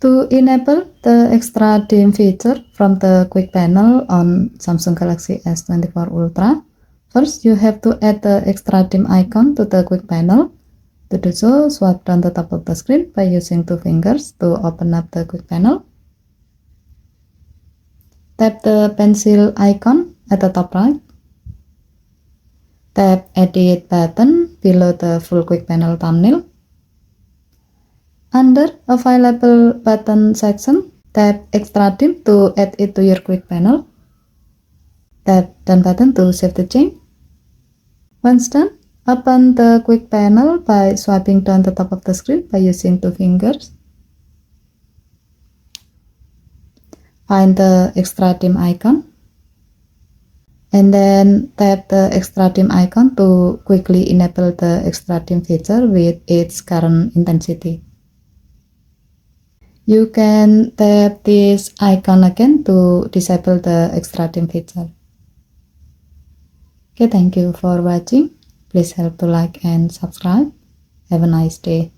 To enable the extra dim feature from the quick panel on Samsung Galaxy S24 Ultra, first you have to add the extra dim icon to the quick panel. To do so, swipe down the top of the screen by using two fingers to open up the quick panel. Tap the pencil icon at the top right. Tap Edit button below the full quick panel thumbnail. Under Available button section, tap Extra Dim to add it to your quick panel. Tap Done button to save the change. Once done, open the quick panel by swiping down the top of the screen by using two fingers. Find the Extra Dim icon. And then tap the Extra Dim icon to quickly enable the Extra Dim feature with its current intensity. You can tap this icon again to disable the Extra Dim feature. Okay, thank you for watching. Please help to like and subscribe. Have a nice day.